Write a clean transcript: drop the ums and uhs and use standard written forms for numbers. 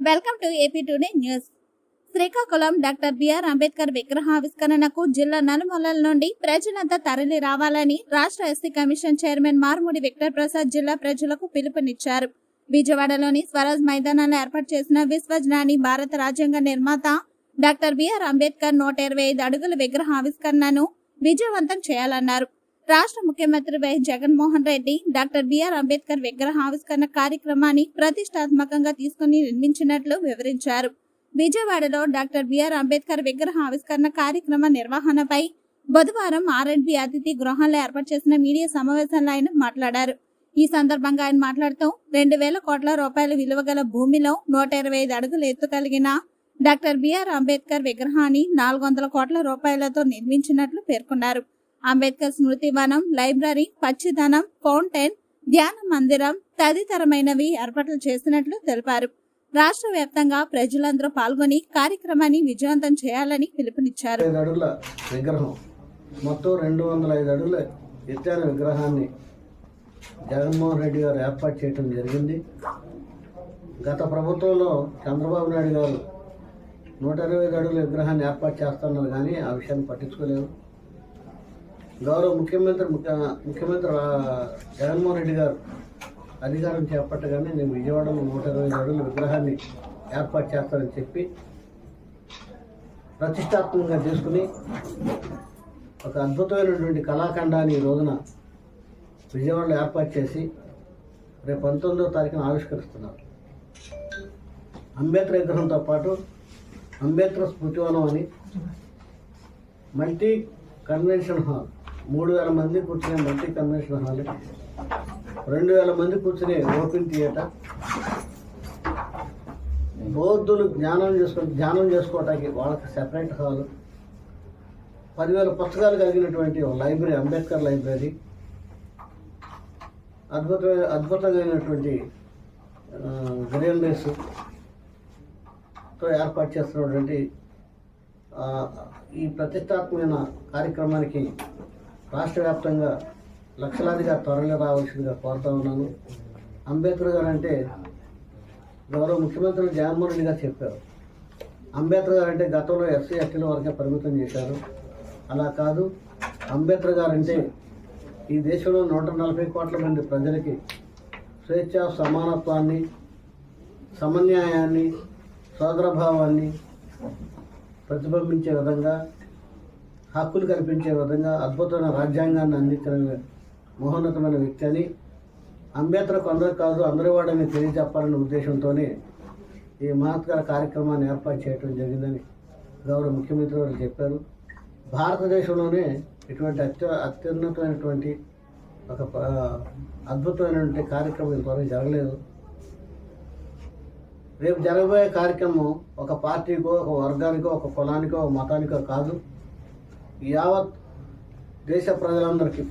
Welcome to AP today news. Srikakulam doctor BR Ambedkar విగ్రహావిష్కరణకు జిల్లా నలుమూలల నుండి ప్రజలంతా తరలి రావాలని రాష్ట్ర SC commission chairman Marmudi Victor Prasad జిల్లా ప్రజలకు పిలుపునిచ్చారు. విజయవాడలోని స్వరాజ్ మైదానంలో ఏర్పాటు చేసిన విశ్వజ్ఞాని భారత రాజ్యాంగ నిర్మాత డాక్టర్ బిఆర్ అంబేద్కర్ 125 అడుగుల విగ్రహావిష్కరణను విజయవంతం చేయాలన్నారు. రాష్ట్ర ముఖ్యమంత్రి వైఎస్ జగన్మోహన్ రెడ్డి డాక్టర్ బిఆర్ అంబేద్కర్ విగ్రహావిష్కరణ కార్యక్రమాన్ని ప్రతిష్టాత్మకంగా తీసుకుని నిర్మించినట్లు వివరించారు. విజయవాడలో డాక్టర్ బిఆర్ అంబేద్కర్ విగ్రహావిష్కరణ కార్యక్రమ నిర్వహణపై బుధవారం ఆర్ఎండ్బి అతిథి గృహంలో ఏర్పాటు చేసిన మీడియా సమావేశంలో ఆయన మాట్లాడారు. ఈ సందర్భంగా ఆయన మాట్లాడుతూ 2,000 కోట్ల రూపాయల విలువ గల భూమిలో 125 అడుగుల ఎత్తు కలిగిన డాక్టర్ బిఆర్ అంబేద్కర్ విగ్రహాన్ని 400 కోట్ల రూపాయలతో నిర్మించినట్లు పేర్కొన్నారు. అంబేద్కర్ స్మృతి వనం, లైబ్రరీ, పచ్చిదనం, ఫౌంటైన్, ధ్యాన మందిరం తదితరమైనవి ఏర్పాట్లు చేసినట్లు తెలిపారు. రాష్ట్ర వ్యాప్తంగా ప్రజలందరూ పాల్గొని కార్యక్రమాన్ని విజయవంతం చేయాలని పిలుపునిచ్చారు. మొత్తం 205 అడుగుల ఎత్తైన విగ్రహాన్ని జగన్మోహన్ రెడ్డి గారు ఏర్పాటు చేయడం జరిగింది. గత ప్రభుత్వంలో చంద్రబాబు నాయుడు గారు 125 అడుగుల విగ్రహాన్ని ఏర్పాటు చేస్తున్నారు, కానీ ఆ విషయాన్ని పట్టించుకోలేదు. గౌరవ ముఖ్యమంత్రి జగన్మోహన్ రెడ్డి గారు అధికారం చేపట్టగానే నేను విజయవాడలో 125 అడుగుల విగ్రహాన్ని ఏర్పాటు చేస్తానని చెప్పి ప్రతిష్టాత్మకంగా చేసుకుని ఒక అద్భుతమైనటువంటి కళాఖండాన్ని ఈ రోజున విజయవాడలో ఏర్పాటు చేసి రేపు 19వ తారీఖున ఆవిష్కరిస్తున్నారు. అంబేద్కర్ విగ్రహంతో పాటు అంబేద్కర్ స్మృతివనం అని మల్టీ కన్వెన్షన్ హాల్, 3,000 మంది కూర్చునే మల్టీ కన్వెన్షన్ హాల్, 2,000 మంది కూర్చునే ఓపెన్ థియేటర్, బౌద్ధులు ధ్యానం చేసుకోవటానికి వాళ్ళకి సెపరేట్ హాల్, 10,000 పుస్తకాలు కలిగినటువంటి లైబ్రరీ, అంబేద్కర్ లైబ్రరీ, అద్భుతమైనటువంటి గ్రీనరీస్ తో ఏర్పాటు చేస్తున్నటువంటి ఈ ప్రతిష్టాత్మకమైన కార్యక్రమానికి రాష్ట్ర వ్యాప్తంగా లక్షలాదిగా తరలి రావాల్సిందిగా కోరుతా ఉన్నాను. అంబేద్కర్ గారు అంటే గౌరవ ముఖ్యమంత్రి జగన్మోహన్ రెడ్డి గారు చెప్పారు. అంబేద్కర్ గారు అంటే గతంలో ఎస్సీ ఎస్టీల వరకే పరిమితం చేశారు. అలా కాదు, అంబేద్కర్ గారు అంటే ఈ దేశంలో 140 కోట్ల మంది ప్రజలకి స్వేచ్ఛ, సమానత్వాన్ని, సమన్యాయాన్ని, సోదరభావాన్ని ప్రతిబింబించే విధంగా, హక్కులు కల్పించే విధంగా అద్భుతమైన రాజ్యాంగాన్ని అందించిన మహోన్నతమైన వ్యక్తి అని, అంబేద్కర్ కొందరు కాదు అందరి వాడని తెలియజెప్పాలనే ఉద్దేశంతోనే ఈ మహత్కర కార్యక్రమాన్ని ఏర్పాటు చేయడం జరిగిందని గౌరవ ముఖ్యమంత్రి వారు చెప్పారు. భారతదేశంలోనే ఇటువంటి అత్యున్నతమైనటువంటి ఒక అద్భుతమైనటువంటి కార్యక్రమం ఇంతవరకు జరగలేదు. రేపు జరగబోయే కార్యక్రమం ఒక పార్టీకో, ఒక వర్గానికో, ఒక కులానికో, ఒక మతానికో కాదు, యావత్ దేశ ప్రజలందరికీ